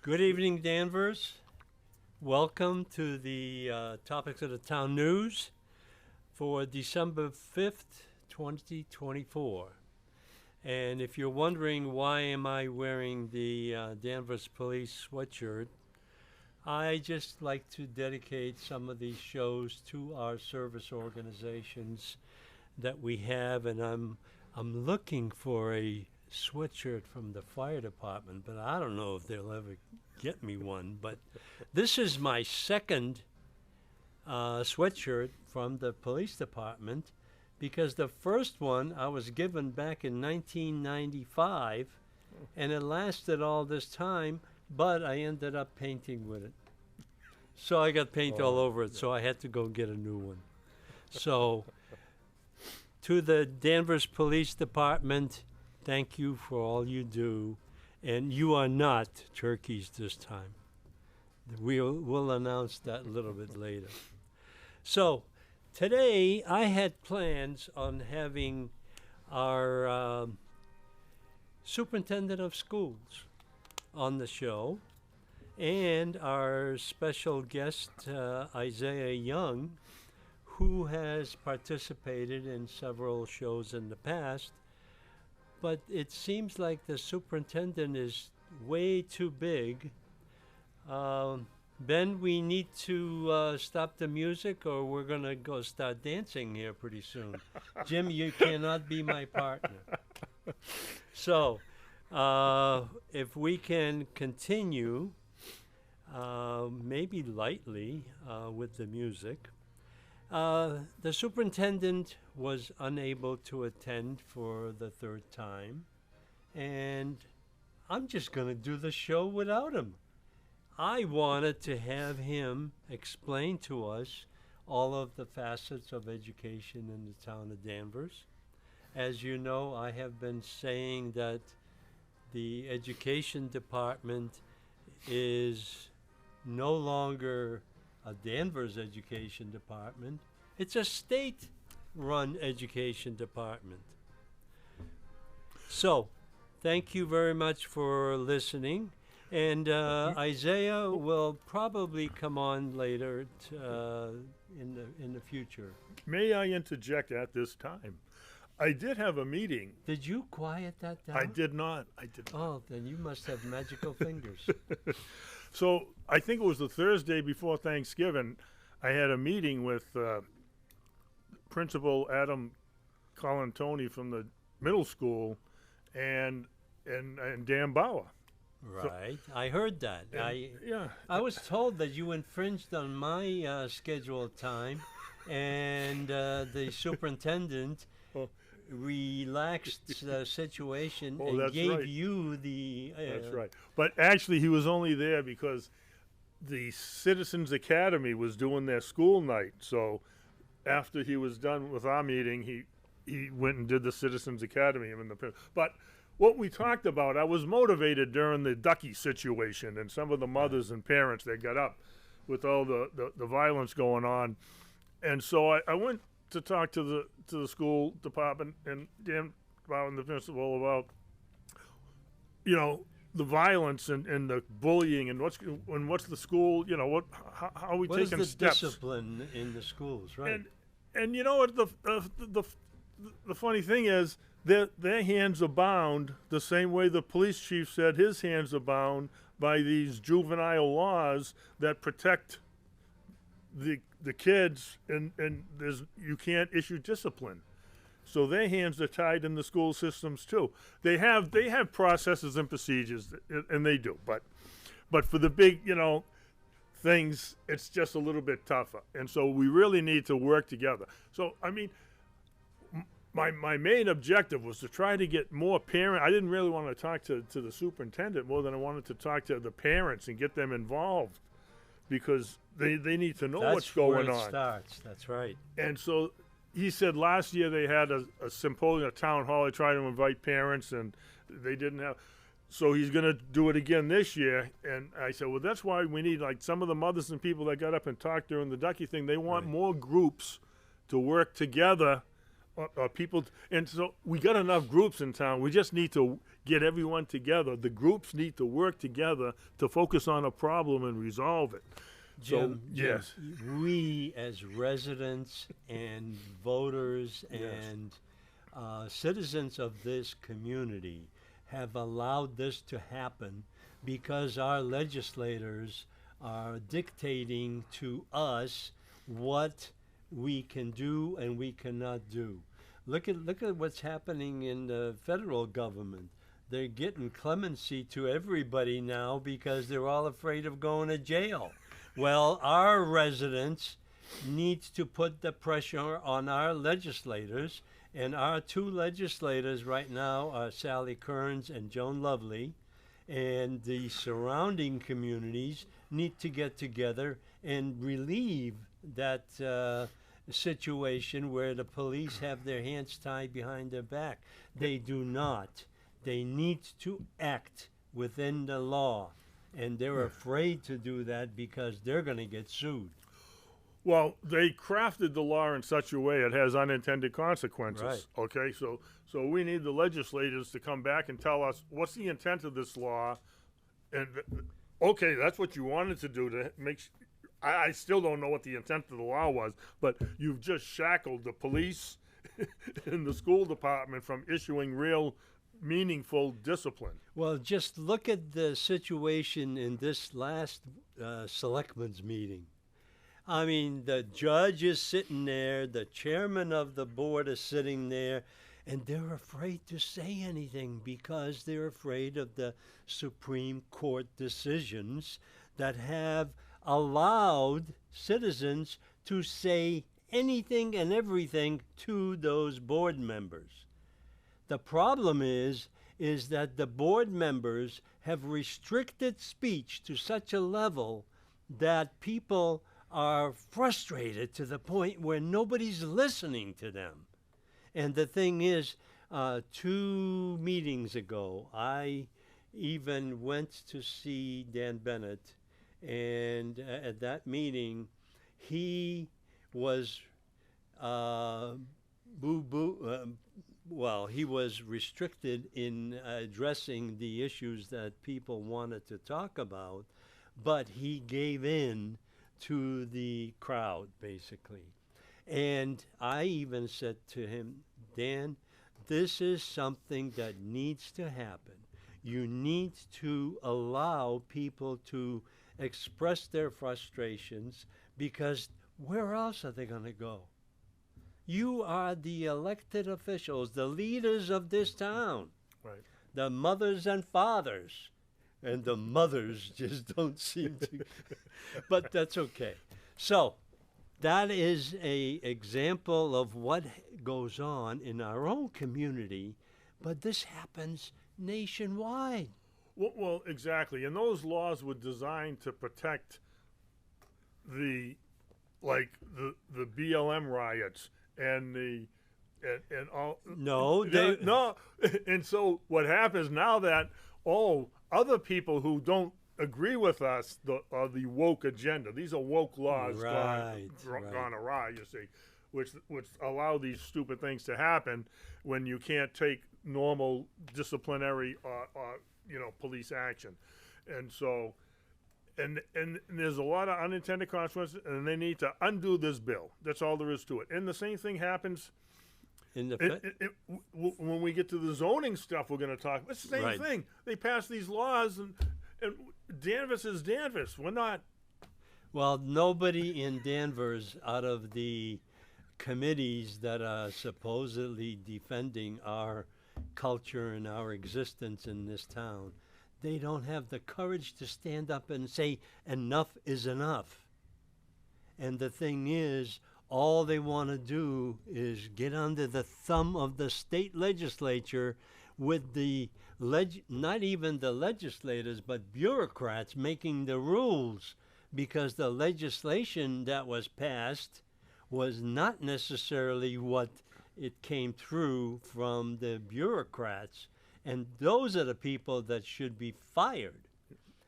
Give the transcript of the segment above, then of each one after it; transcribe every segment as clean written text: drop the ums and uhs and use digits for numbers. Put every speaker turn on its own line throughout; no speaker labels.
Good evening, Danvers. Welcome to the Topics of the Town News for December 5th, 2024. And if you're wondering why am I wearing the Danvers Police sweatshirt, I just like to dedicate some of these shows to our service organizations that we have, and I'm looking for a sweatshirt from the fire department, but I don't know if they'll ever get me one. But this is my second sweatshirt from the police department because the first one I was given back in 1995, and it lasted all this time, but I ended up painting with it. So I got paint all over it, so I had to go get a new one. So to the Danvers Police Department, thank you for all you do. And you are not turkeys this time. We'll announce that a little bit later. So today I had plans on having our superintendent of schools on the show and our special guest, Isaiah Young, who has participated in several shows in the past. But it seems like the superintendent is way too big. Ben, we need to stop the music or we're going to go start dancing here pretty soon. Jim, you cannot be my partner. So, if we can continue, maybe lightly with the music. The superintendent was unable to attend for the third time, and I'm just going to do the show without him. I wanted to have him explain to us all of the facets of education in the town of Danvers. As you know, I have been saying that the education department is no longer a Danvers education department. It's a state-run education department. So, thank you very much for listening. And Isaiah will probably come on later in the future.
May I interject at this time? I did have a meeting.
Did you quiet that down?
I did not.
Oh, then you must have magical fingers.
So I think it was the Thursday before Thanksgiving. I had a meeting with Principal Adam Colantoni from the middle school and Dan Bauer.
Right. So, I heard that.
Yeah.
I was told that you infringed on my scheduled time, and the superintendent relaxed the situation and gave you the...
That's right. But actually, he was only there because the Citizens Academy was doing their school night. So after he was done with our meeting, he went and did the Citizens Academy. But what we talked about, I was motivated during the Ducky situation and some of the mothers and parents that got up with all the violence going on. And so I went to talk to the school department and Dan Bauer and the principal about, the violence and the bullying and what's the school, how are we taking steps?
What is the discipline in the schools, right?
And you know what the funny thing is, their hands are bound the same way the police chief said his hands are bound by these juvenile laws that protect the kids, and you can't issue discipline. So their hands are tied in the school systems too. They have processes and procedures, and they do. But for the big, things, it's just a little bit tougher. And so we really need to work together. So I mean, my main objective was to try to get more parents. I didn't really want to talk to the superintendent more than I wanted to talk to the parents and get them involved, because they need to know what's going on.
That's where it starts. That's right.
And so he said last year they had a symposium, a town hall. They tried to invite parents, and they didn't have. So he's going to do it again this year. And I said, well, that's why we need, like, some of the mothers and people that got up and talked during the Ducky thing. They want more groups to work together, people. And so we got enough groups in town. We just need to get everyone together. The groups need to work together to focus on a problem and resolve it.
Jim,
So, yes.
we as residents and voters
Yes.
and citizens of this community have allowed this to happen because our legislators are dictating to us what we can do and we cannot do. Look at what's happening in the federal government. They're getting clemency to everybody now because they're all afraid of going to jail. Well, our residents need to put the pressure on our legislators, and our two legislators right now are Sally Kearns and Joan Lovely, and the surrounding communities need to get together and relieve that situation where the police have their hands tied behind their back. They do not. They need to act within the law, and they're afraid to do that because they're going to get sued.
Well, they crafted the law in such a way it has unintended consequences.
Right.
Okay, so we need the legislators to come back and tell us what's the intent of this law, and okay, that's what you wanted to do to make. I still don't know what the intent of the law was, but you've just shackled the police and the school department from issuing real, meaningful discipline.
Well, just look at the situation in this last selectmen's meeting. I mean, the judge is sitting there, the chairman of the board is sitting there, and they're afraid to say anything because they're afraid of the Supreme Court decisions that have allowed citizens to say anything and everything to those board members. The problem is that the board members have restricted speech to such a level that people are frustrated to the point where nobody's listening to them. And the thing is, 2 meetings ago, I even went to see Dan Bennett, and at that meeting, he was he was restricted in addressing the issues that people wanted to talk about, but he gave in to the crowd, basically. And I even said to him, Dan, this is something that needs to happen. You need to allow people to express their frustrations, because where else are they going to go? You are the elected officials, the leaders of this town,
Right.
the mothers and fathers. And the mothers just don't seem to, but that's okay. So that is a example of what goes on in our own community, but this happens nationwide.
Well, exactly. And those laws were designed to protect the BLM riots and and all.
No,
no. And so what happens now that other people who don't agree with us are the woke agenda. These are woke laws
Right.
gone awry, you see, which allow these stupid things to happen when you can't take normal disciplinary police action. And so and there's a lot of unintended consequences, and they need to undo this bill. That's all there is to it. And the same thing happens
in the
when we get to the zoning stuff. We're going to talk. It's the same
Right.
thing. They pass these laws, and Danvers is Danvers. We're not.
Well, nobody in Danvers, out of the committees that are supposedly defending our culture and our existence in this town, they don't have the courage to stand up and say enough is enough. And the thing is, all they want to do is get under the thumb of the state legislature with the not even the legislators, but bureaucrats making the rules, because the legislation that was passed was not necessarily what it came through from the bureaucrats. And those are the people that should be fired.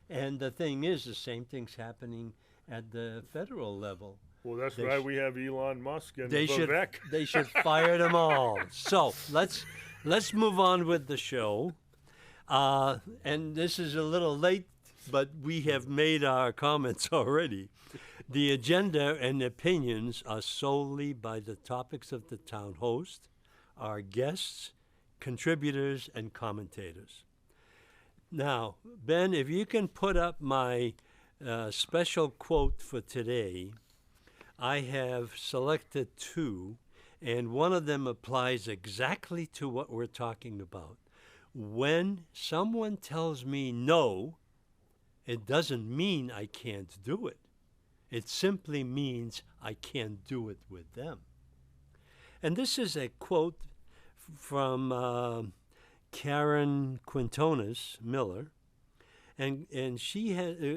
And the thing is, the same thing's happening at the federal level.
Well, that's
They
why
sh-
we have Elon Musk and
They should
Vivek.
fire them all. So let's move on with the show. And this is a little late, but we have made our comments already. The agenda and opinions are solely by the topics of the town host, our guests, contributors, and commentators. Now, Ben, if you can put up my special quote for today, I have selected two, and one of them applies exactly to what we're talking about. When someone tells me no, it doesn't mean I can't do it. It simply means I can't do it with them. And this is a quote from Karen Quintones Miller, and she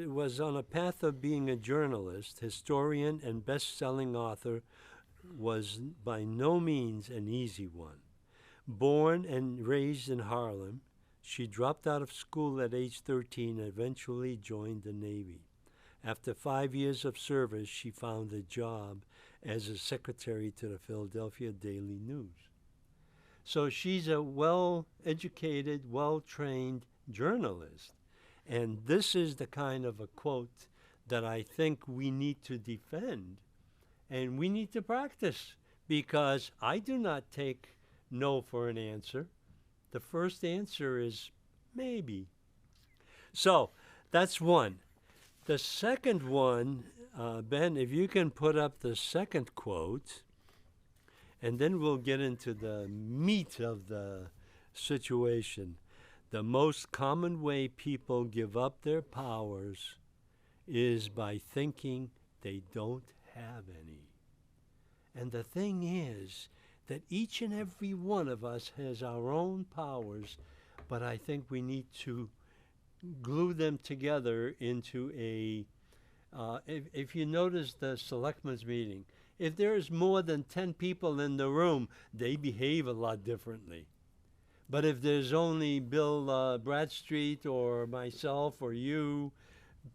was on a path of being a journalist, historian, and best-selling author. Was by no means an easy one. Born and raised in Harlem, she dropped out of school at age 13 and eventually joined the Navy. After 5 years of service, she found a job as a secretary to the Philadelphia Daily News. So she's a well-educated, well-trained journalist. And this is the kind of a quote that I think we need to defend and we need to practice, because I do not take no for an answer. The first answer is maybe. So that's one. The second one, Ben, if you can put up the second quote, and then we'll get into the meat of the situation. The most common way people give up their powers is by thinking they don't have any. And the thing is that each and every one of us has our own powers, but I think we need to glue them together into a, if you notice the selectmen's meeting, if there's more than 10 people in the room, they behave a lot differently. But if there's only Bill Bradstreet or myself or you,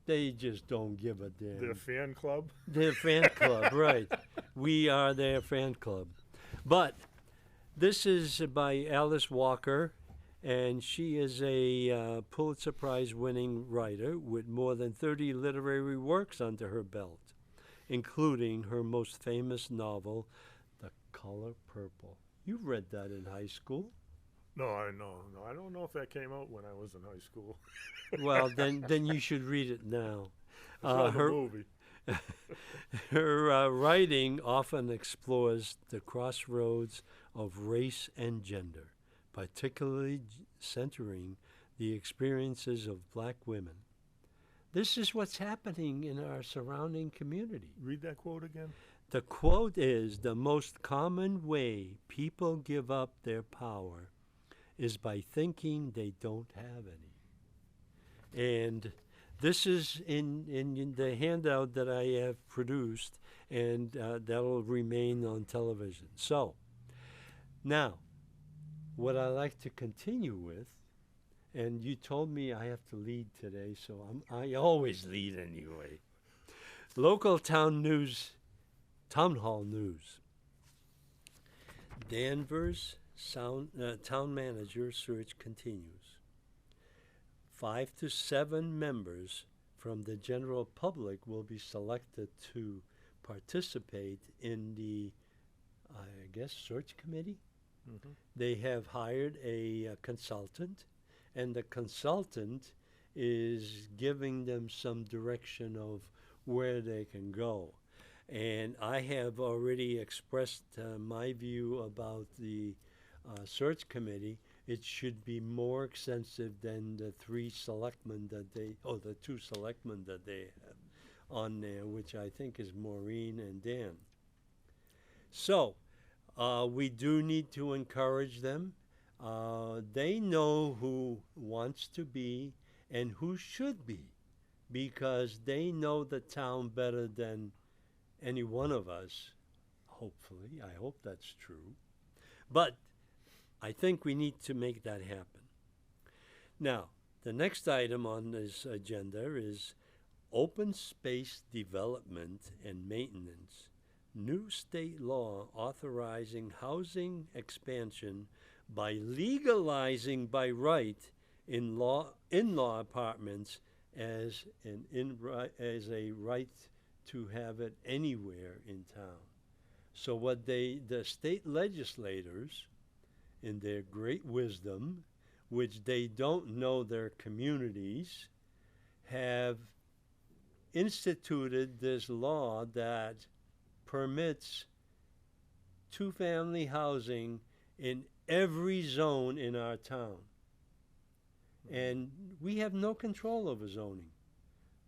they just don't give a damn.
Their fan club?
Their fan club, right. We are their fan club. But this is by Alice Walker, and she is a Pulitzer Prize-winning writer with more than 30 literary works under her belt, including her most famous novel, The Color Purple. You read that in high school.
No, I don't know if that came out when I was in high school.
Well, then you should read it now.
I saw the movie.
Her writing often explores the crossroads of race and gender, particularly centering the experiences of black women. This is what's happening in our surrounding community.
Read that quote again.
The quote is, "The most common way people give up their power is by thinking they don't have any." And this is in the handout that I have produced, and that'll remain on television. So, now, what I like to continue with, and you told me I have to lead today, so I always lead anyway. Local town news, town hall news. Danvers town manager search continues. 5 to 7 members from the general public will be selected to participate in the, I guess, search committee.
Mm-hmm.
They have hired a consultant, and the consultant is giving them some direction of where they can go. And I have already expressed my view about the search committee. It should be more extensive than the 3 selectmen that the 2 selectmen that they have on there, which I think is Maureen and Dan. So, we do need to encourage them. They know who wants to be and who should be, because they know the town better than any one of us, hopefully. I hope that's true. But I think we need to make that happen. Now, the next item on this agenda is open space development and maintenance. New state law authorizing housing expansion by legalizing by right in-law apartments as as a right to have it anywhere in town. So the state legislators, in their great wisdom, which they don't know their communities, have instituted this law that permits two-family housing in every zone in our town. And we have no control over zoning.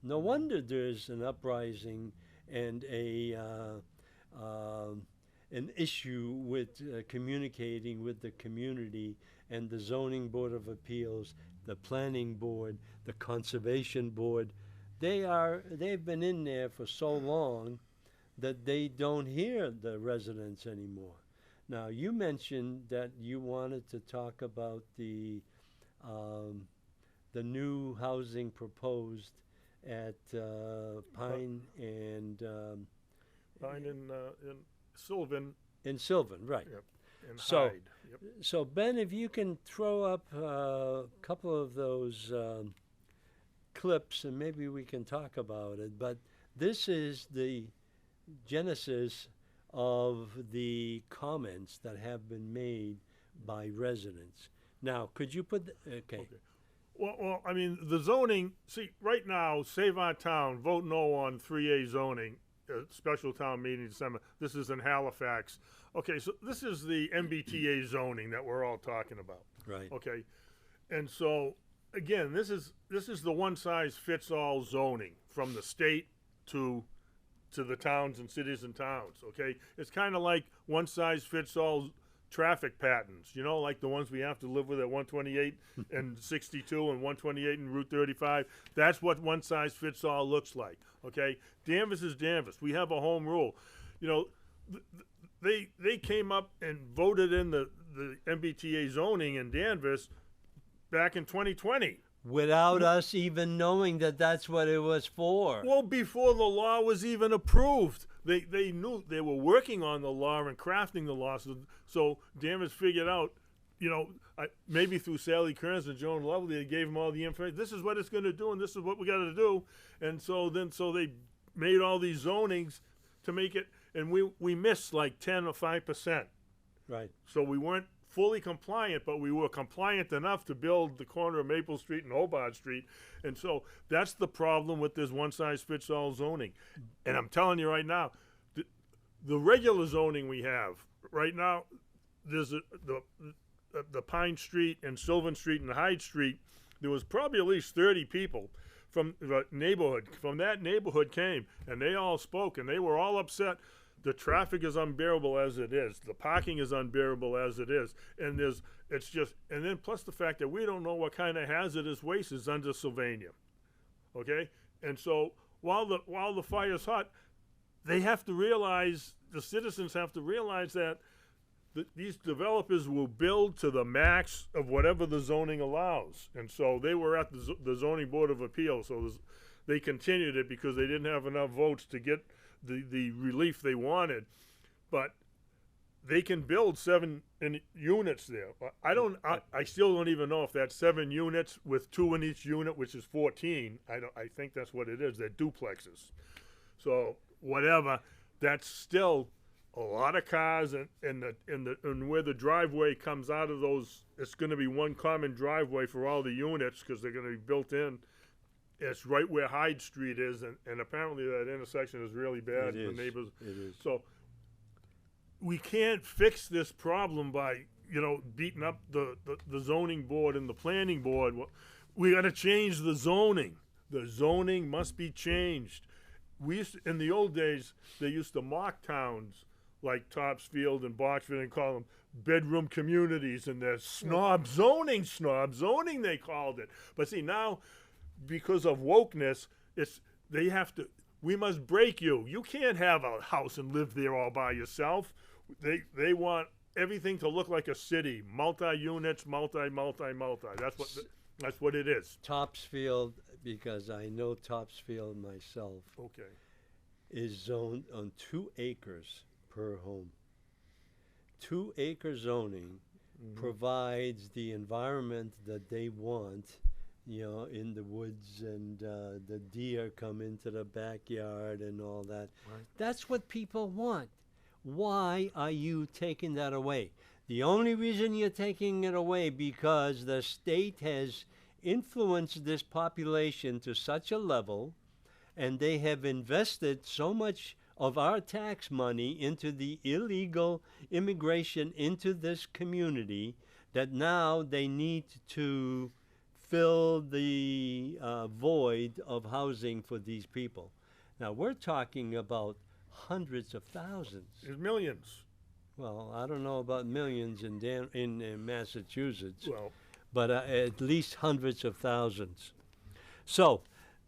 No wonder there's an uprising and an issue with communicating with the community and the zoning board of appeals, the planning board, the conservation board. They've been in there for so long that they don't hear the residents anymore. Now, you mentioned that you wanted to talk about the new housing proposed at Pine and
Pine in Sylvan.
in Sylvan, right?
Yep. And
So-
Hyde. Yep.
So, Ben, if you can throw up a couple of those clips, and maybe we can talk about it. But this is the genesis of the comments that have been made by residents. Now, could you put okay.
Well, I mean, the zoning, see, right now, Save Our Town, vote no on 3A zoning, special town meeting in December. This is in Halifax. Okay, so this is the MBTA zoning that we're all talking about.
Right.
Okay, and so, again, this is the one-size-fits-all zoning from the state to the towns and cities and towns, okay? It's kind of like one-size-fits-all traffic patterns, you know, like the ones we have to live with at 128 and 62 and 128 and Route 35. That's what one-size-fits-all looks like, okay? Danvers is Danvers. We have a home rule. You know, they came up and voted in the MBTA zoning in Danvers back in 2020.
Without us even knowing that that's what it was for.
Well, before the law was even approved, they knew they were working on the law and crafting the law. So Danvers figured out, you know, maybe through Sally Kearns and Joan Lovely, they gave them all the information. This is what it's going to do, and this is what we got to do. And so they made all these zonings to make it, and we missed like 10 or 5%.
Right.
So we weren't fully compliant, but we were compliant enough to build the corner of Maple Street and Hobart Street. And so that's the problem with this one-size-fits-all zoning. And I'm telling you right now, the regular zoning we have, right now, there's the Pine Street and Sylvan Street and Hyde Street, there was probably at least 30 people from the neighborhood, from that neighborhood came, and they all spoke, and they were all upset. The traffic is unbearable as it is. The parking is unbearable as it is. And and then plus the fact that we don't know what kind of hazardous waste is under Sylvania. Okay? And so while the fire's hot, they have to realize, the citizens have to realize that these developers will build to the max of whatever the zoning allows. And so they were at the Zoning Board of Appeals, so they continued it because they didn't have enough votes to get the relief they wanted, but they can build 7 units there. I still don't even know if that's 7 units with 2 in each unit, which is 14. I think that's what it is. They're duplexes. So whatever, that's still a lot of cars, and where the driveway comes out of those, it's going to be one common driveway for all the units because they're going to be built in. It's right where Hyde Street is, and apparently that intersection is really bad.
It is.
The neighbors.
It is.
So we can't fix this problem by, you know, beating up the zoning board and the planning board. We got to change the zoning. The zoning must be changed. In the old days, they used to mock towns like Topsfield and Boxford and call them bedroom communities, and they're snob zoning they called it. But see, now, because of wokeness, we must break you. You can't have a house and live there all by yourself. They want everything to look like a city, multi-units, multi. That's what it is.
Topsfield, because I know Topsfield myself,
Okay.
is zoned on 2 acres per home. 2 acre zoning provides the environment that they want, in the woods, and the deer come into the backyard and all that.
Right.
That's what people want. Why are you taking that away? The only reason you're taking it away because the state has influenced this population to such a level, and they have invested so much of our tax money into the illegal immigration into this community that now they need to fill the void of housing for these people. Now, we're talking about hundreds of thousands.
There's millions.
Well, I don't know about millions in Massachusetts,
Well,
but at least hundreds of thousands. So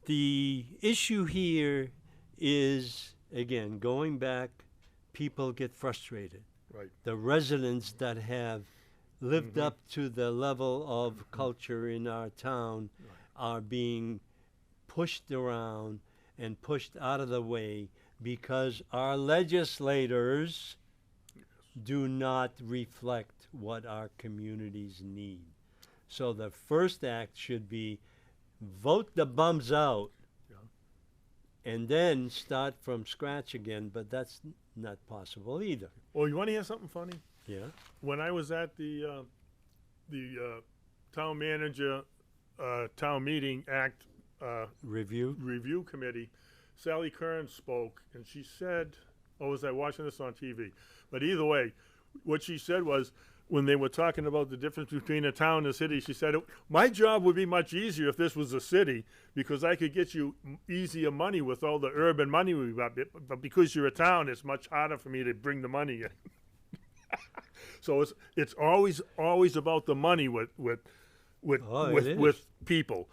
the issue here is, again, going back, people get frustrated.
right.
The residents that have lived up to the level of culture in our town are being pushed around and pushed out of the way because our legislators do not reflect what our communities need. So the first act should be vote the bums out and then start from scratch again, but that's not possible either.
Well, you want to hear something funny?
Yeah?
When I was at the town manager town meeting act
Review?
review committee, Sally Kern spoke, and she said, "Oh, was I watching this on TV?" But either way, what she said was, when they were talking about the difference between a town and a city, she said, "My job would be much easier if this was a city because I could get you easier money with all the urban money we've got. But because you're a town, it's much harder for me to bring the money in." So it's always about the money with people.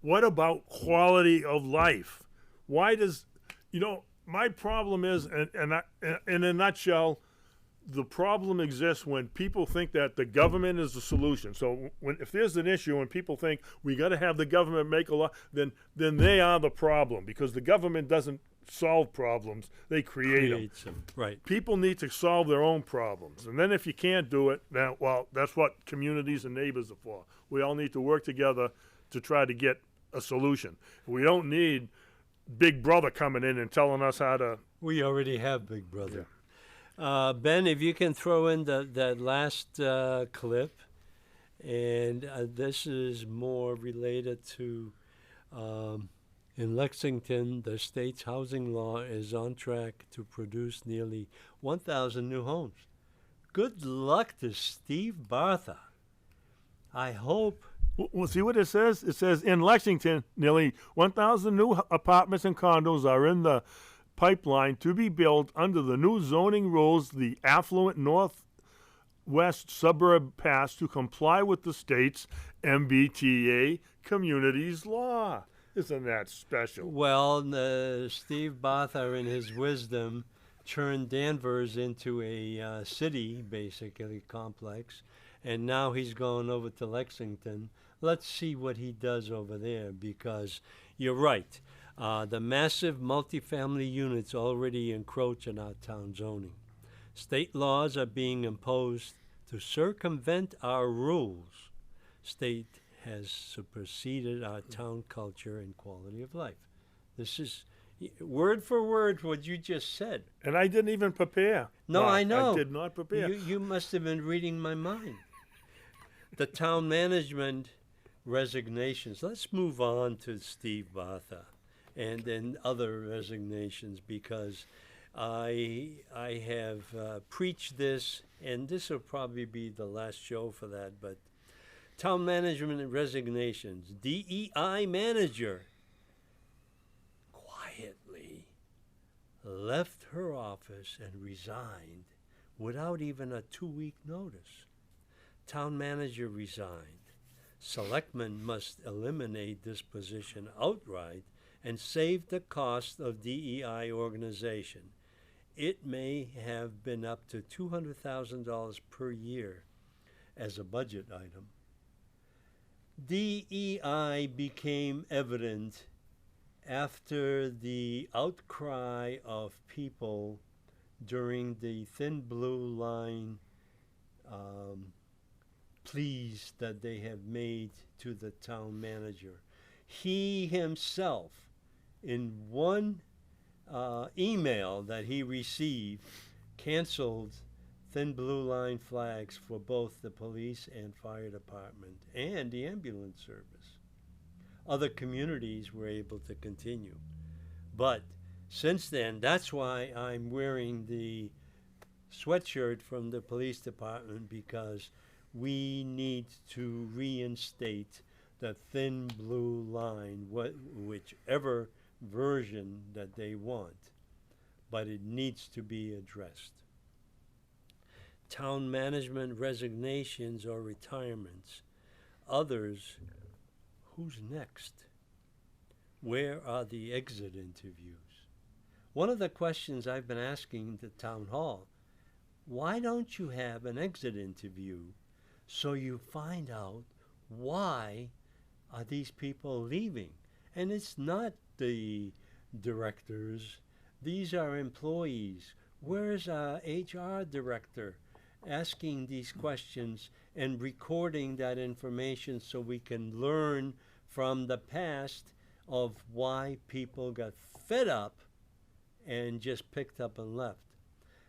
What about quality of life? Why does my problem is, and in a nutshell, the problem exists when people think that the government is the solution. So if there's an issue and people think we got to have the government make a law, then they are the problem because the government doesn't solve problems; they create them.
Right.
People need to solve their own problems, and then if you can't do it, then that's what communities and neighbors are for. We all need to work together to try to get a solution. We don't need Big Brother coming in and telling us how to.
We already have Big Brother. Ben, if you can throw in that last clip, and this is more related to in Lexington, the state's housing law is on track to produce nearly 1,000 new homes. Good luck to Steve Bartha. I hope.
Well, see what it says? It says in Lexington, nearly 1,000 new apartments and condos are in the pipeline to be built under the new zoning rules the affluent northwest suburb passed to comply with the state's MBTA communities law. Isn't that special?
Well, Steve Bartha, in his wisdom, turned Danvers into a city, basically, complex, and now he's going over to Lexington. Let's see what he does over there, because you're right. The massive multifamily units already encroach on our town zoning. State laws are being imposed to circumvent our rules. State has superseded our town culture and quality of life. This is word for word what you just said.
And I didn't even prepare.
No, I know.
I did not prepare.
You must have been reading my mind. The town management resignations. Let's move on to Steve Bartha and then other resignations, because I have preached this, and this will probably be the last show for that, but town management resignations. DEI manager quietly left her office and resigned without even a 2-week notice. Town manager resigned. Selectmen must eliminate this position outright and save the cost of DEI organization. It may have been up to $200,000 per year as a budget item. DEI became evident after the outcry of people during the Thin Blue Line pleas that they have made to the town manager. He himself, in one email that he received, canceled thin blue line flags for both the police and fire department and the ambulance service. Other communities were able to continue. But since then, that's why I'm wearing the sweatshirt from the police department, because we need to reinstate the thin blue line, whichever version that they want, but it needs to be addressed. Town management resignations or retirements. Others, who's next? Where are the exit interviews? One of the questions I've been asking the town hall, why don't you have an exit interview so you find out why are these people leaving? And it's not the directors, these are employees. Where's our HR director asking these questions and recording that information so we can learn from the past of why people got fed up and just picked up and left?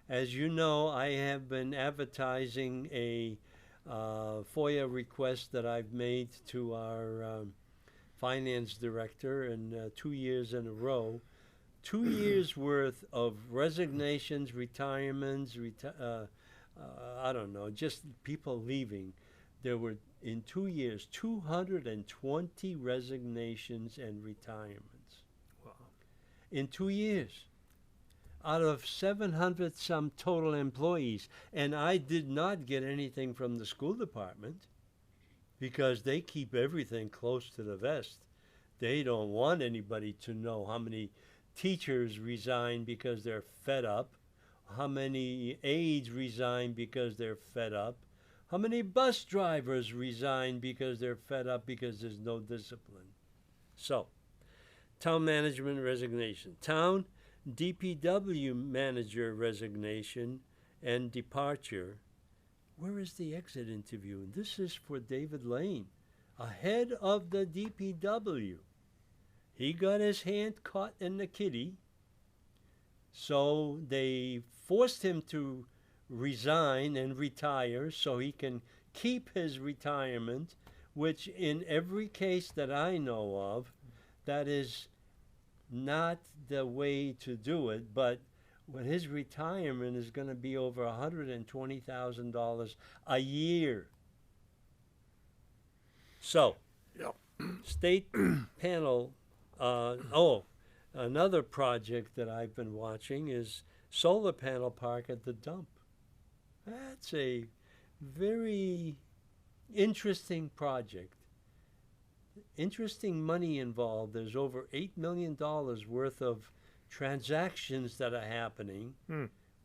As you know, I have been advertising a FOIA request that I've made to our finance director, and 2 years in a row, 2 years worth of resignations, retirements, I don't know, just people leaving. There were, in 2 years, 220 resignations and retirements.
Wow.
In 2 years, out of 700 some total employees. And I did not get anything from the school department, because they keep everything close to the vest. They don't want anybody to know how many teachers resign because they're fed up, how many aides resign because they're fed up, how many bus drivers resign because they're fed up because there's no discipline. So, town management resignation. Town DPW manager resignation and departure. Where is the exit interview? And this is for David Lane, ahead of the DPW. He got his hand caught in the kitty, so they forced him to resign and retire so he can keep his retirement, which in every case that I know of, that is not the way to do it. But when his retirement is going to be over $120,000 a year. So,
Yep.
state panel, another project that I've been watching is solar panel park at the dump. That's a very interesting project. Interesting money involved. There's over $8 million worth of transactions that are happening.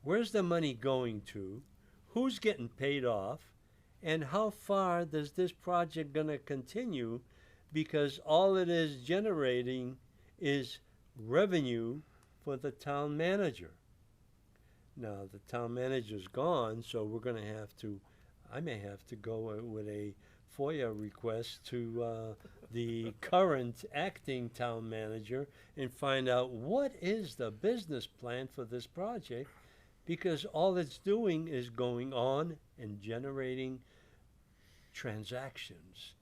Where's the money going to? Who's getting paid off? And how far does this project going to continue? Because all it is generating is revenue for the town manager. Now, the town manager's gone, so we're going to have to, I may have to go with a FOIA request to the current acting town manager and find out what is the business plan for this project, because all it's doing is going on and generating transactions.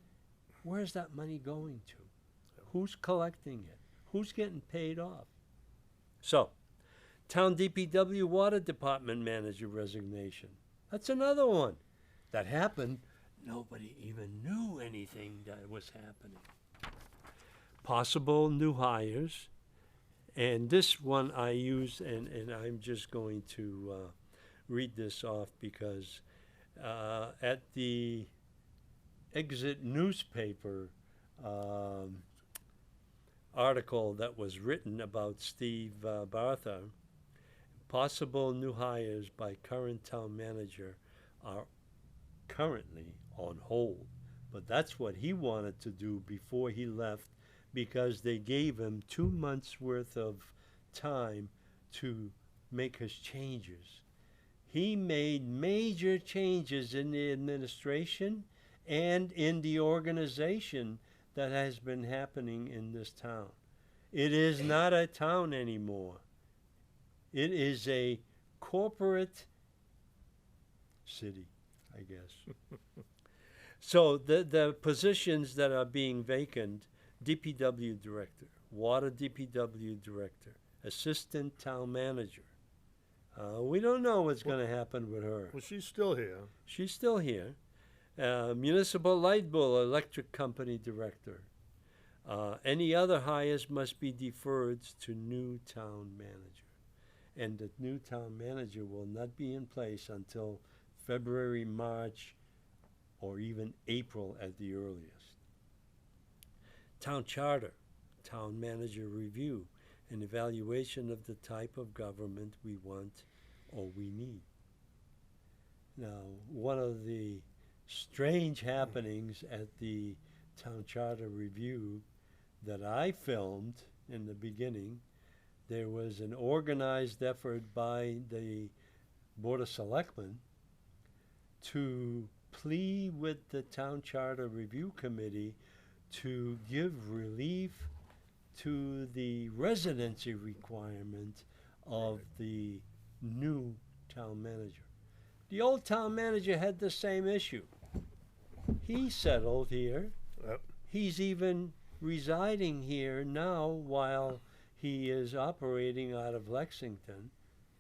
Where's that money going to? Who's collecting it? Who's getting paid off? So, town DPW water department manager resignation. That's another one that happened. Nobody even knew anything that was happening. Possible new hires. And this one I use, and I'm just going to read this off because at the Exit newspaper article that was written about Steve Bartha, possible new hires by current town manager are currently on hold. But that's what he wanted to do before he left, because they gave him 2 months worth of time to make his changes. He made major changes in the administration and in the organization that has been happening in this town. It is not a town anymore. It is a corporate city, I guess. So the positions that are being vacant, DPW director, water DPW director, assistant town manager. We don't know what's going to happen with her.
Well, she's still here.
She's still here. Municipal Light Bill Electric Company director. Any other hires must be deferred to new town manager. And the new town manager will not be in place until February, March, or even April at the earliest. Town charter, town manager review, an evaluation of the type of government we want or we need. Now, one of the strange happenings at the town charter review that I filmed in the beginning, there was an organized effort by the Board of Selectmen to plea with the Town Charter Review Committee to give relief to the residency requirement of the new town manager. The old town manager had the same issue. He settled here.
Yep.
He's even residing here now while he is operating out of Lexington.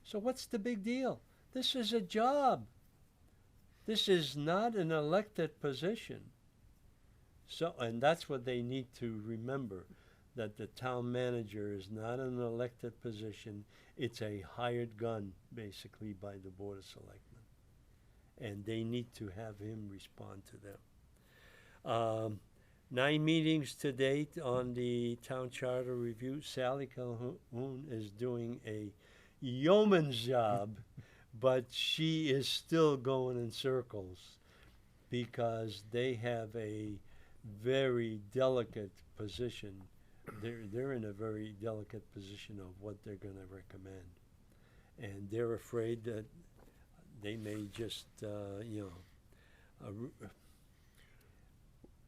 So what's the big deal? This is a job. This is not an elected position. So, and that's what they need to remember, that the town manager is not an elected position. It's a hired gun, basically, by the Board of Selectmen. And they need to have him respond to them. 9 meetings to date on the Town Charter Review. Sally Calhoun is doing a yeoman's job, but she is still going in circles because they have a very delicate position. They're in a very delicate position of what they're going to recommend. And they're afraid that they may just,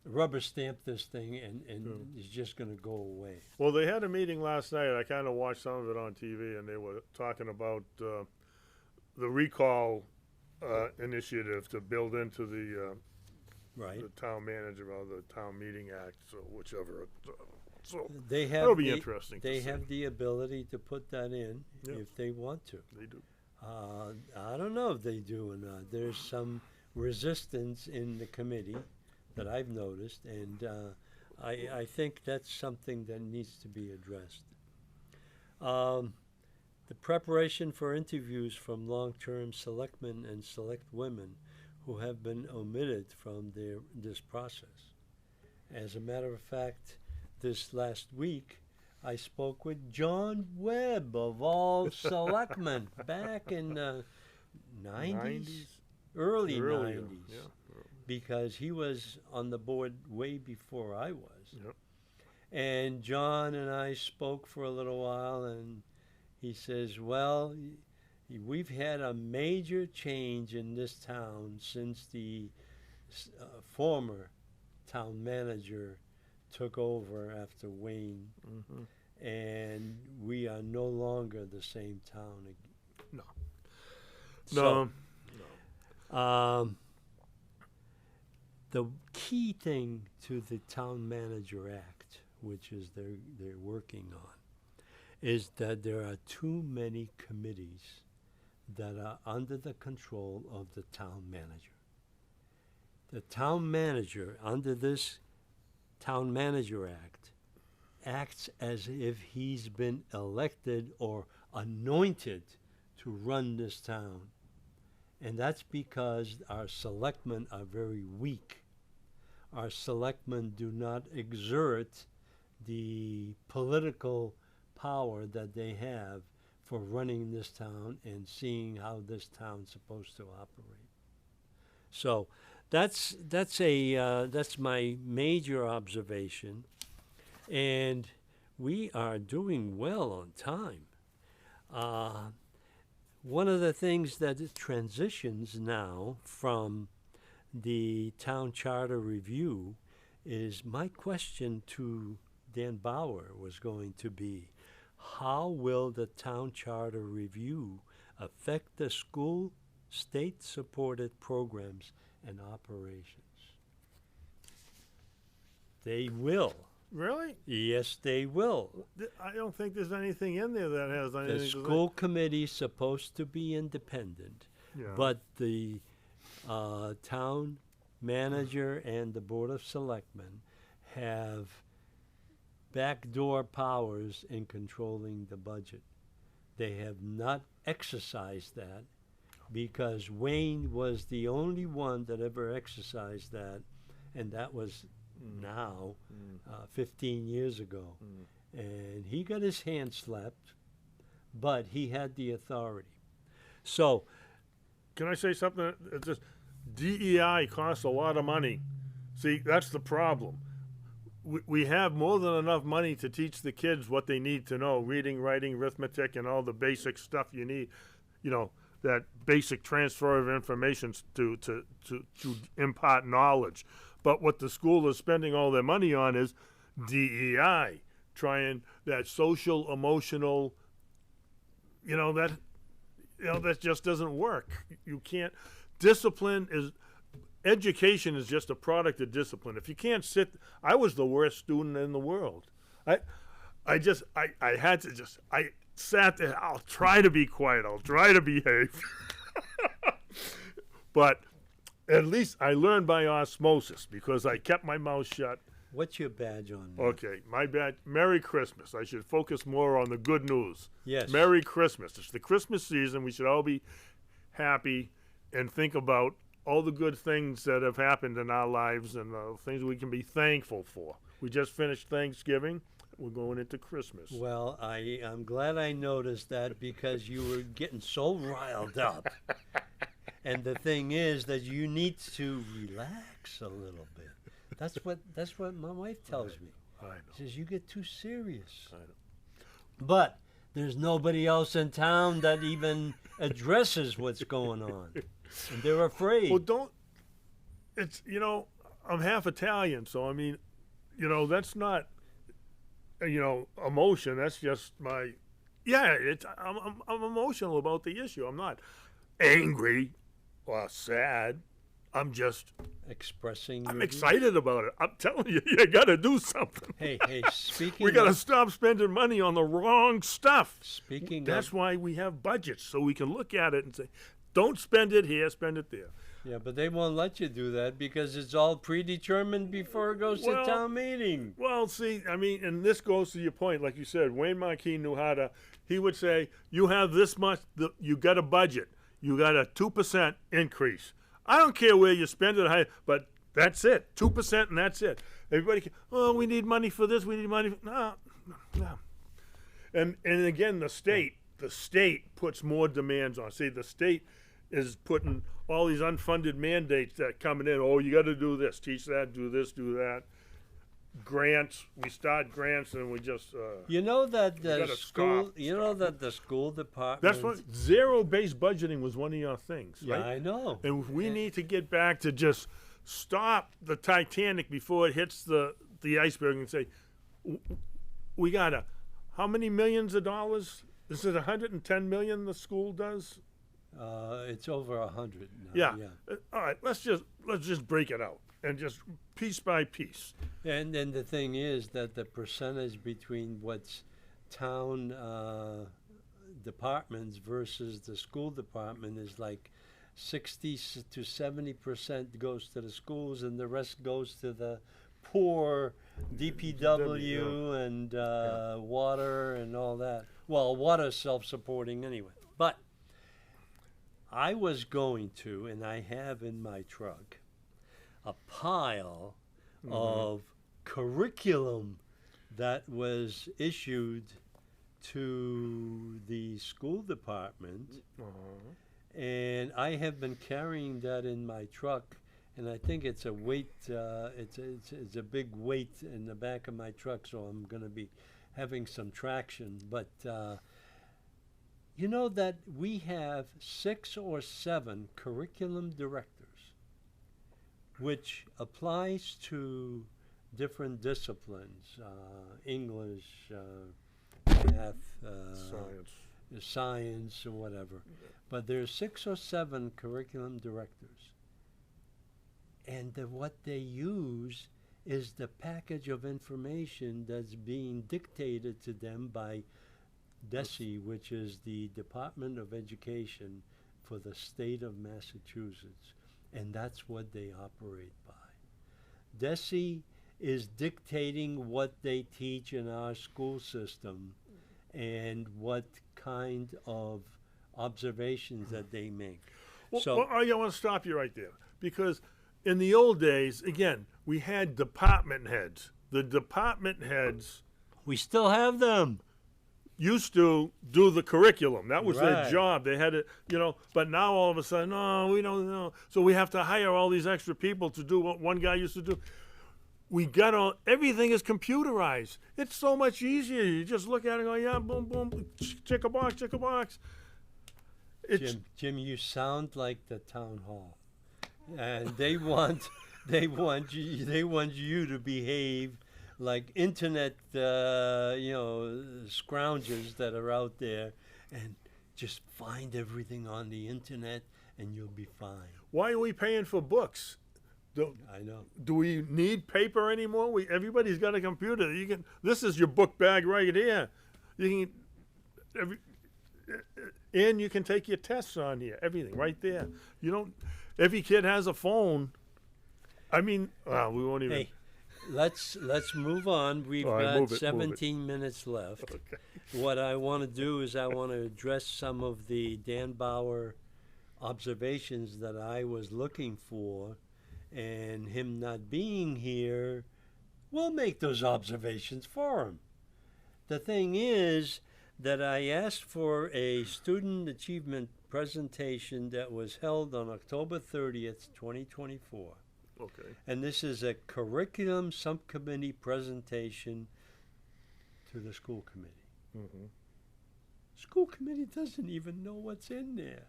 rubber stamp this thing and it's just going to go away.
Well, they had a meeting last night. I kind of watched some of it on TV, and they were talking about the recall initiative to build into the
Right.
town manager or the town meeting act, so whichever. So
They have
that'll be
the,
interesting.
They
to see.
have the ability to put that in
Yeah.
if they want to.
They do.
I don't know if they do or not. There's some resistance in the committee that I've noticed, and I think that's something that needs to be addressed. The preparation for interviews from long-term selectmen and select women who have been omitted from this process. As a matter of fact, this last week, I spoke with John Webb of all selectmen back in the 90s, early
Earlier,
90s,
yeah.
because he was on the board way before I was.
Yep.
And John and I spoke for a little while, and he says, well, we've had a major change in this town since the former town manager took over after Wayne,
Mm-hmm.
and we are no longer the same town.
No.
So,
No.
the key thing to the Town Manager Act, which is they're working on, is that there are too many committees that are under the control of the town manager. The town manager, under this Town Manager Act, acts as if he's been elected or anointed to run this town. And that's because our selectmen are very weak. Our selectmen do not exert the political power that they have for running this town and seeing how this town's supposed to operate. So that's my major observation, and we are doing well on time. One of the things that transitions now from the town charter review is my question to Dan Bauer was going to be, how will the town charter review affect the school state-supported programs and operations? They will.
Really?
Yes, they will.
I don't think there's anything in there that has anything
The
to do.
school committee's supposed to be independent,
Yeah.
but the town manager and the Board of Selectmen have backdoor powers in controlling the budget. They have not exercised that because Wayne was the only one that ever exercised that, and that was now 15 years ago. And he got his hand slapped, but he had the authority. So,
Can I say something? It's just DEI costs a lot of money. See, that's the problem. We have more than enough money to teach the kids what they need to know, reading, writing, arithmetic, and all the basic stuff you need, that basic transfer of information to impart knowledge. But what the school is spending all their money on is DEI, trying that social, emotional, that just doesn't work. You can't. Education is just a product of discipline. If you can't I was the worst student in the world. I sat there. I'll try to be quiet. I'll try to behave. But at least I learned by osmosis because I kept my mouth shut.
what's your badge on? Now?
Okay, my bad. Merry Christmas. I should focus more on the good news.
Yes.
Merry Christmas. It's the Christmas season. We should all be happy and think about all the good things that have happened in our lives and things we can be thankful for. We just finished Thanksgiving. We're going into Christmas.
Well, I'm glad I noticed that because you were getting so riled up. And the thing is that you need to relax a little bit. That's what my wife tells me.
I know.
She says you get too serious.
I know.
But there's nobody else in town that even addresses what's going on. And they're afraid.
Well, I'm half Italian, so I mean, that's not, emotion. That's just I'm emotional about the issue. I'm not angry or sad. I'm
Expressing.
I'm
your views.
excited about it. I'm telling you, you got to do something.
Hey, speaking.
We got to
of,
stop spending money on the wrong stuff.
Speaking.
That's
of,
why we have budgets, so we can look at it and say, don't spend it here, spend it there.
Yeah, but they won't let you do that because it's all predetermined before it goes to
Well,
town meeting.
Well, see, I mean, and this goes to your point, like you said, Wayne Marquis knew how to, he would say, you have this much, you got a budget, you got a 2% increase. I don't care where you spend it, but that's it, 2% and that's it. Everybody can, we need money for this, we need money for, no. And again, the state puts more demands on. See, the state is putting all these unfunded mandates that coming in. Oh, you got to do this, teach that, do this, do that. Grants. We start grants and we just.
You know that the
gotta
school.
stop.
You know that the school department.
That's what zero-based budgeting was one of your things,
Yeah,
right?
I know.
And we need to get back to just stop the Titanic before it hits the iceberg and say, we gotta. How many millions of dollars? Is it 110 million the school does?
It's over 100 now.
Yeah. All right. Let's just break it out and just piece by piece.
And then the thing is that the percentage between what's town departments versus the school department is like 60 to 70% goes to the schools and the rest goes to the poor DPW and water and all that. Well, water's self-supporting anyway. But I was going to, and I have in my truck, a pile of curriculum that was issued to the school department, and I have been carrying that in my truck, and I think it's a weight. It's a big weight in the back of my truck, so I'm going to be having some traction. But you know that we have 6 or 7 curriculum directors which applies to different disciplines, English, math,
Science.
science, or whatever. But there's 6 or 7 curriculum directors. And what they use is the package of information that's being dictated to them by DESE, which is the Department of Education for the state of Massachusetts. And that's what they operate by. DESE is dictating what they teach in our school system and what kind of observations that they make.
Well, I want to stop you right there, because in the old days, again, we had department heads. The department heads
We still have them.
used to do the curriculum. That was their
Right.
job. They had to, but now all of a sudden, no, we don't know. So we have to hire all these extra people to do what one guy used to do. We got everything is computerized. It's so much easier. You just look at it and go, yeah, boom, boom, check a box, check a box. It's,
Jim, you sound like the town hall, and they want you to behave like internet, scroungers that are out there, and just find everything on the internet, and you'll be fine.
why are we paying for books?
I know.
Do we need paper anymore? Everybody's got a computer. This is your book bag right here. And you can take your tests on here. Everything right there. Every kid has a phone. I mean, we won't even.
Hey, let's move on. We've
All right,
got
move it.
17 minutes left.
Okay.
What I want to do is I want to address some of the Dan Bauer observations that I was looking for, and him not being here, we'll make those observations for him. The thing is that I asked for a student achievement presentation that was held on October 30th, 2024.
Okay.
And this is a curriculum subcommittee presentation to the school committee.
Mm-hmm.
School committee doesn't even know what's in there.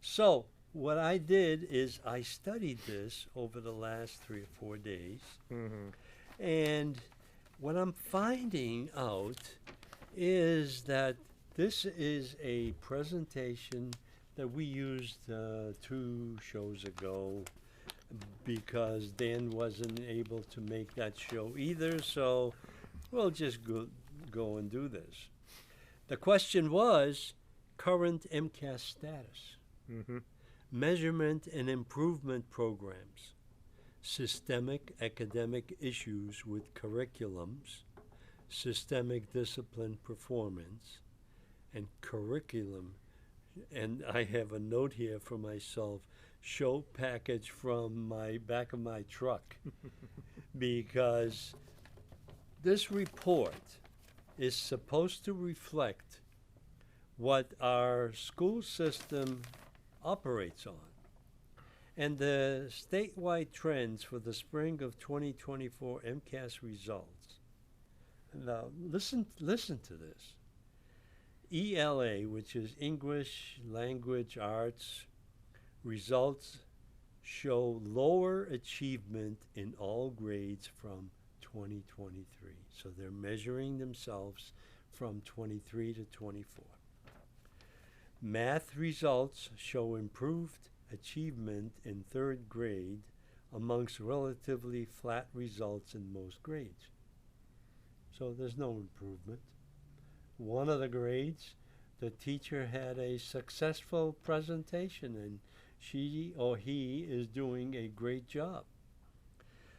So what I did is I studied this over the last 3 or 4 days.
Mm-hmm.
And what I'm finding out is that this is a presentation that we used 2 shows ago because Dan wasn't able to make that show either, so we'll just go and do this. The question was current MCAS status,
Mm-hmm.
measurement and improvement programs, systemic academic issues with curriculums, systemic discipline performance, and curriculum. And I have a note here for myself, show package from my back of my truck, because this report is supposed to reflect what our school system operates on. And the statewide trends for the spring of 2024 MCAS results. Now, listen to this. ELA, which is English Language Arts, results show lower achievement in all grades from 2023. So they're measuring themselves from 23 to 24. Math results show improved achievement in 3rd grade amongst relatively flat results in most grades. So there's no improvement. One of the grades, the teacher had a successful presentation and she or he is doing a great job.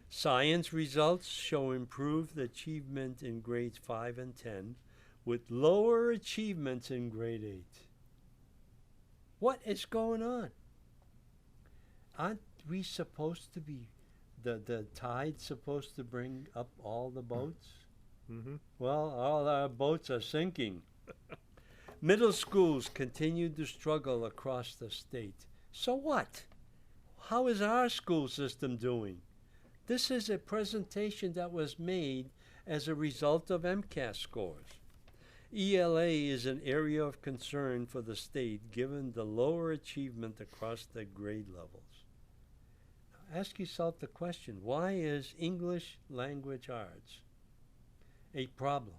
Science results show improved achievement in grades 5 and 10 with lower achievements in grade 8. What is going on? Aren't we supposed to be, the tide supposed to bring up all the boats?
Mm-hmm.
Well, all our boats are sinking. Middle schools continue to struggle across the state. So what? How is our school system doing? This is a presentation that was made as a result of MCAS scores. ELA is an area of concern for the state given the lower achievement across the grade levels. ask yourself the question, why is English language arts a problem?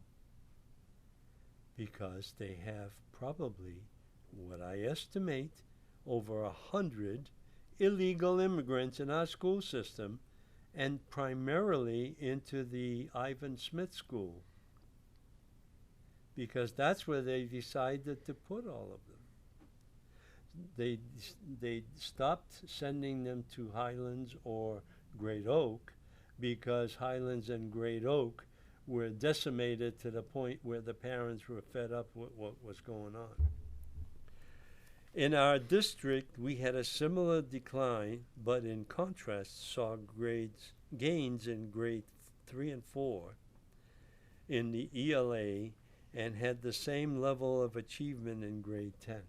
Because they have probably, what I estimate, over 100 illegal immigrants in our school system, and primarily into the Ivan Smith School, because that's where they decided to put all of them. They stopped sending them to Highlands or Great Oak because Highlands and Great Oak were decimated to the point where the parents were fed up with what was going on. In our district, we had a similar decline, but in contrast saw gains in grade 3 and 4 in the ELA and had the same level of achievement in grade 10.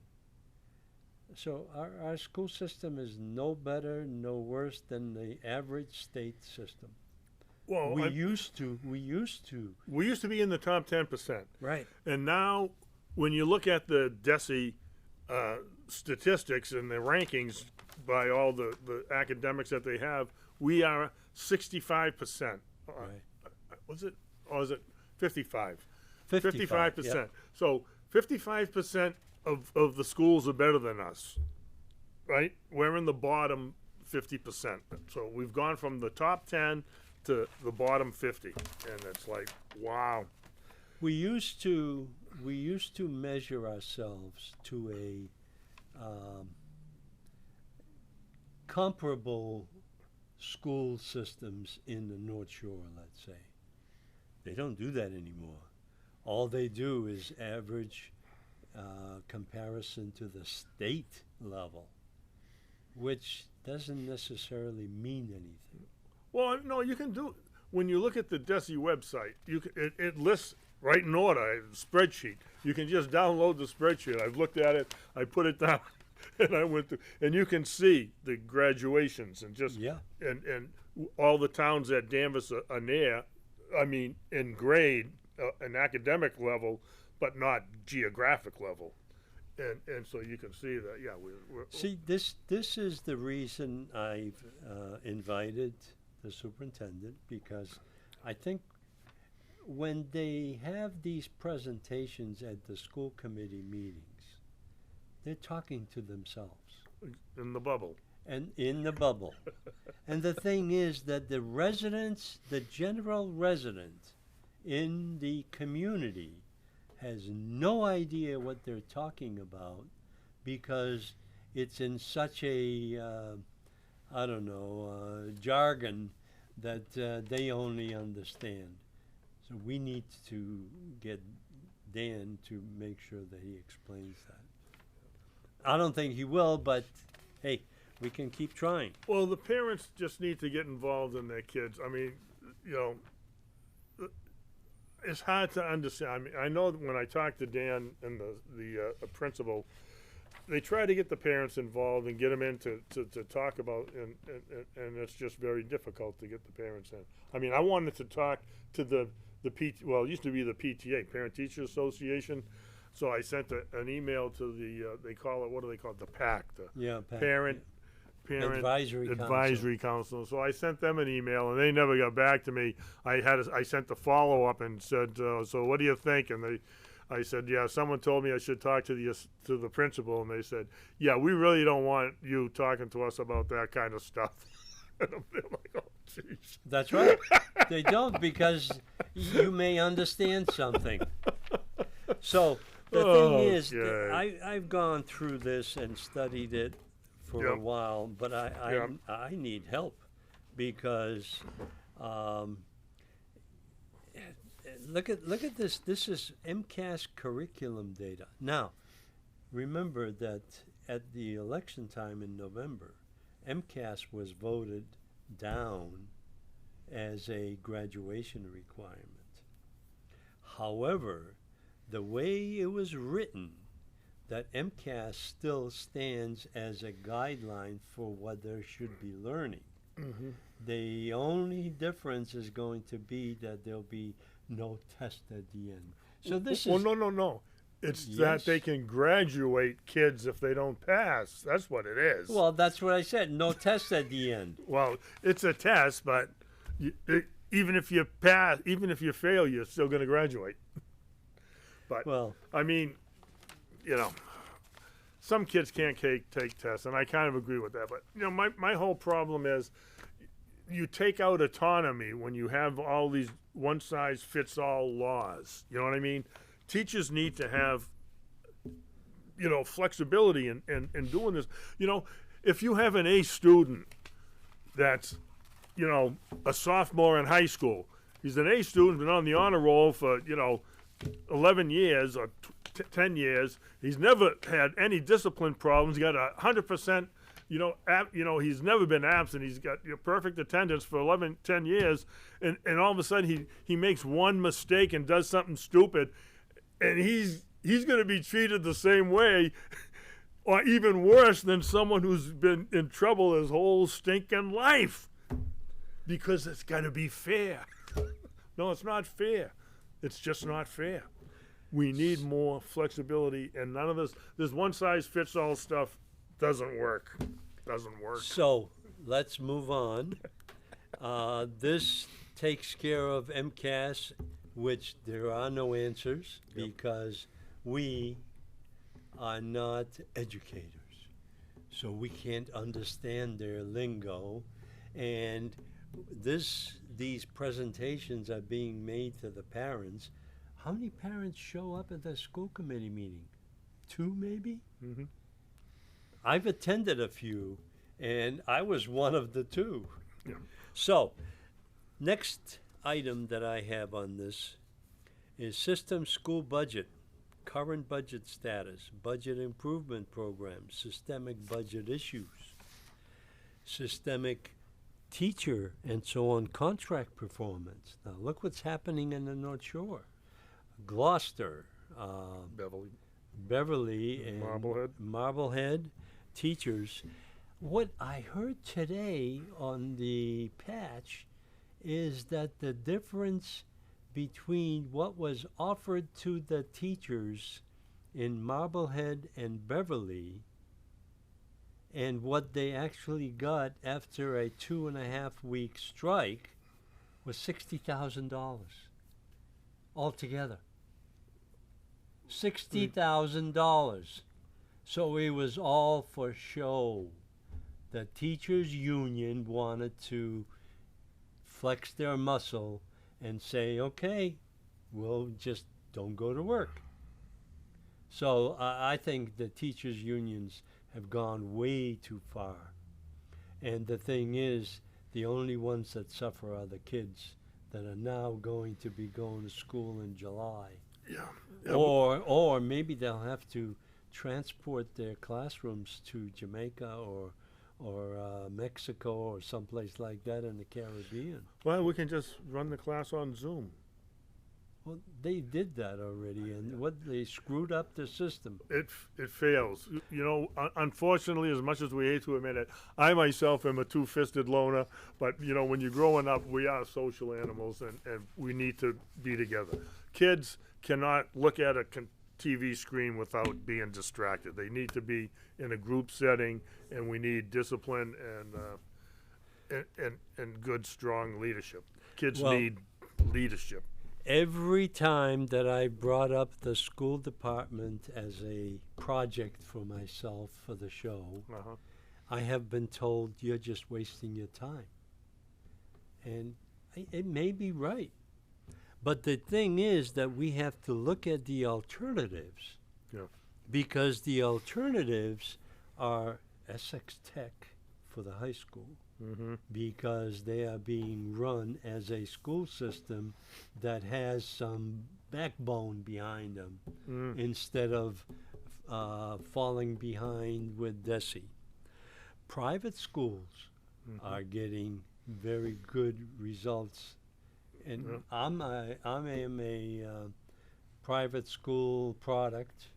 So our school system is no better, no worse than the average state system.
Well,
We used to.
we used to be in the top 10%.
Right.
And now, when you look at the DESE statistics and the rankings by all the academics that they have, we are 65%.
Right.
Was it? Or is it 55?
55%.
55%.
Yep.
So 55% of the schools are better than us, right? We're in the bottom 50%. So we've gone from the top 10 to the bottom 50, and it's like, wow.
We used to measure ourselves to a comparable school systems in the North Shore, let's say. They don't do that anymore. All they do is average comparison to the state level, which doesn't necessarily mean anything.
Well, no, you can do. When you look at the DESE website, it lists right in order, a spreadsheet. You can just download the spreadsheet. I've looked at it. I put it down, and I went through, and you can see the graduations and just and all the towns that Danvers are near. I mean, in grade, an academic level, but not geographic level. And so you can see that, yeah. We're
See, this is the reason I've invited the superintendent, because I think when they have these presentations at the school committee meetings, they're talking to themselves.
in the bubble.
And in the bubble. And the thing is that the residents, the general resident in the community, has no idea what they're talking about, because it's in such a jargon that they only understand. So we need to get Dan to make sure that he explains that. I don't think he will, but hey, we can keep trying.
Well, the parents just need to get involved in their kids. I mean, you know, it's hard to understand. I mean, I know that when I talk to Dan and the principal, they try to get the parents involved and get them in to talk about, and it's just very difficult to get the parents in. I mean, I wanted to talk to the well, it used to be the PTA, Parent Teacher Association. So I sent an email to the they call it, what do they call it, the PAC, Parent Advisory Council. So I sent them an email, and they never got back to me. I sent the follow up and said, so what do you think? And I said, yeah, someone told me I should talk to the principal, and they said, yeah, we really don't want you talking to us about that kind of stuff. And I'm like, oh, jeez.
That's right. They don't, because you may understand something. So the thing is, I've gone through this and studied it for a while, but I need help, because look at this. This is MCAS curriculum data. Now, remember that at the election time in November, MCAS was voted down as a graduation requirement. However, the way it was written, that MCAS still stands as a guideline for what there should be learning.
Mm-hmm.
The only difference is going to be that there'll be no test at the end. So this
well,
is
no. It's that they
Yes.
can graduate kids if they don't pass. That's what it is.
Well, that's what I said. No test at the end.
Well, it's a test, but even if you pass, even if you fail, you're still going to graduate. But
Well,
I mean, you know, some kids can't take tests, and I kind of agree with that. But you know, my whole problem is you take out autonomy when you have all these one size fits all laws. You know what I mean? Teachers need to have, you know, flexibility in doing this. You know, if you have an A student that's, you know, a sophomore in high school, he's an A student, been on the honor roll for, you know, 11 years or 10 years. He's never had any discipline problems. He got 100%, you know, he's never been absent. He's got perfect attendance for 10 years. And all of a sudden he makes one mistake and does something stupid. And he's going to be treated the same way or even worse than someone who's been in trouble his whole stinking life. Because it's got to be fair. No, it's not fair. It's just not fair. We need more flexibility, and none of this one-size-fits-all stuff doesn't work. Doesn't work.
so let's move on. This takes care of MCAS, which there are no answers because we are not educators. So we can't understand their lingo. And these presentations are being made to the parents. How many parents show up at the school committee meeting? 2 maybe?
Mm-hmm.
I've attended a few, and I was one of the 2.
Yeah.
So, next item that I have on this is system school budget, current budget status, budget improvement program, systemic budget issues, systemic teacher and so on contract performance. Now look what's happening in the North Shore. Gloucester,
Beverly.
Beverly, and
Marblehead.
teachers. What I heard today on the patch is that the difference between what was offered to the teachers in Marblehead and Beverly and what they actually got after a 2.5 week strike was $60,000 altogether. $60,000. So it was all for show. The teachers' union wanted to flex their muscle and say, okay, we'll just don't go to work. So I think the teachers' unions have gone way too far. And the thing is, the only ones that suffer are the kids that are now going to be going to school in July.
Yeah.
Or maybe they'll have to transport their classrooms to Jamaica or Mexico or someplace like that in the Caribbean.
Well, we can just run the class on Zoom.
Well, they did that already, and they screwed up the system.
It fails. You know, unfortunately, as much as we hate to admit it, I myself am a two-fisted loner. But you know, when you're growing up, we are social animals, and we need to be together. Kids cannot look at a TV screen without being distracted. They need to be in a group setting, and we need discipline and good, strong leadership. Kids need leadership.
Every time that I brought up the school department as a project for myself for the show, I have been told you're just wasting your time. And it may be right. But the thing is that we have to look at the alternatives.
Yeah.
Because the alternatives are Essex Tech for the high school.
Mm-hmm.
Because they are being run as a school system that has some backbone behind them instead of falling behind with DESE. Private schools are getting very good results. And I am a private school product,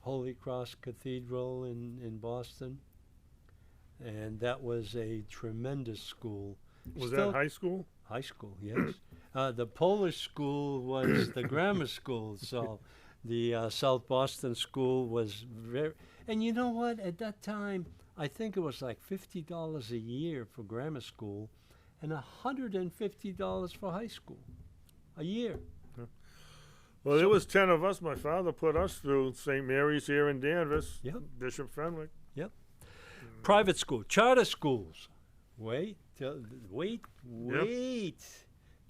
Holy Cross Cathedral in Boston. And that was a tremendous school.
Was that high school?
High school, yes. The Polish school was the grammar school, so the South Boston school was very. And you know what? At that time, I think it was like $50 a year for grammar school, and $150 for high school, a year.
Well, there was 10 of us. My father put us through St. Mary's here in Danvers.
Yep.
Bishop Fenwick.
Yep. Private school, charter schools. Wait till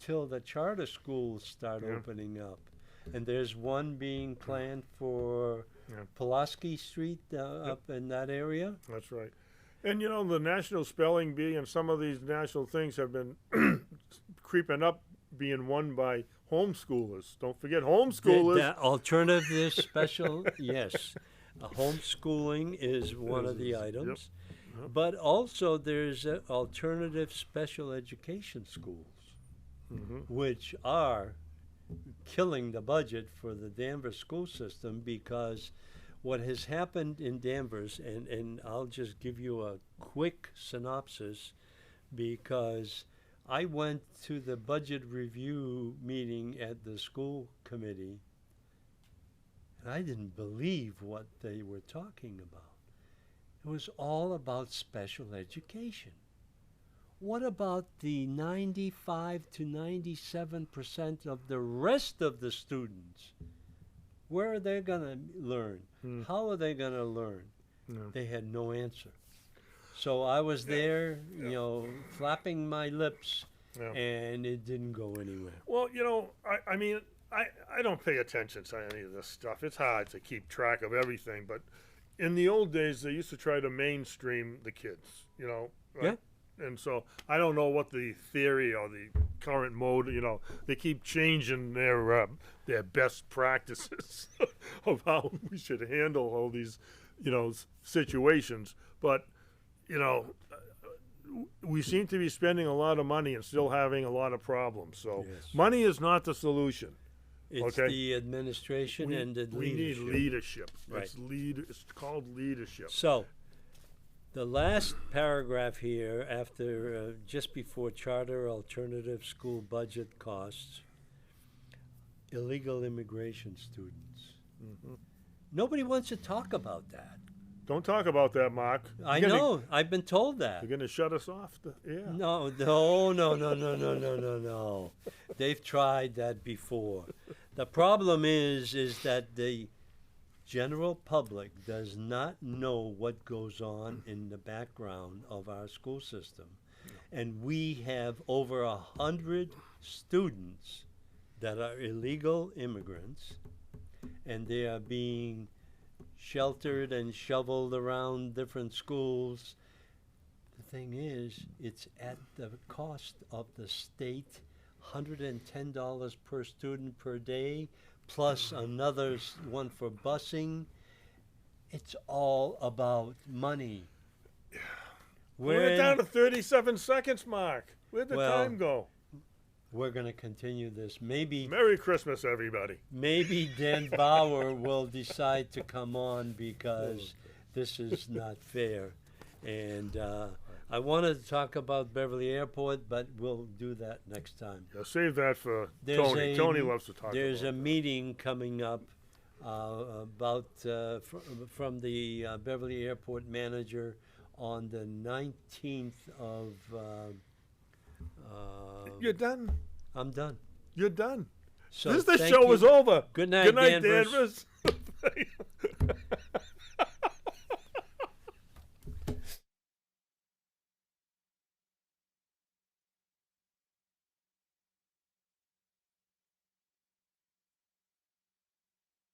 till the charter schools start opening up, and there's one being planned for Pulaski Street up in that area.
That's right. And you know, the National Spelling Bee and some of these national things have been creeping up, being won by homeschoolers. Don't forget homeschoolers.
The alternative special, yes. Homeschooling is one of the items.
Yep.
But also there's alternative special education schools, which are killing the budget for the Danvers school system, because what has happened in Danvers, and I'll just give you a quick synopsis, because I went to the budget review meeting at the school committee, and I didn't believe what they were talking about. It was all about special education. What about the 95 to 97% of the rest of the students? Where are they going to learn? How are they going to learn? They had no answer. So I was there, you know, flapping my lips, and it didn't go anywhere.
Well, you know, I mean, I don't pay attention to any of this stuff. It's hard to keep track of everything, but in the old days, they used to try to mainstream the kids, you know. Right? Yeah. And so I don't know what the theory or the current mode, you know, they keep changing their best practices of how we should handle all these, you know, situations. But, you know, we seem to be spending a lot of money and still having a lot of problems. So money is not the solution.
It's the administration and the leadership.
We need leadership.
Right.
It's called leadership.
So the last paragraph here, after just before charter alternative school budget costs, illegal immigration students. Nobody wants to talk about that.
Don't talk about that, Mark.
I know. I've been told that.
You're going to shut us off? Yeah.
No. They've tried that before. The problem is that the general public does not know what goes on in the background of our school system. And we have over 100 students that are illegal immigrants, and they are being sheltered and shoveled around different schools. The thing is, it's at the cost of the state, $110 per student per day, plus another one for busing. It's all about money.
We're down to 37 seconds, Mark. Where'd the time go?
We're going to continue this. Maybe
Merry Christmas, everybody.
Maybe Dan Bauer will decide to come on, because this is not fair. And I wanted to talk about Beverly Airport, but we'll do that next time.
Yeah, save that for Tony. Tony loves to talk about it.
There's a meeting coming up from the Beverly Airport manager on the 19th of...
You're done.
I'm done.
You're done.
So
the show is over.
Good night,
Good night,
Danvers.
Danvers.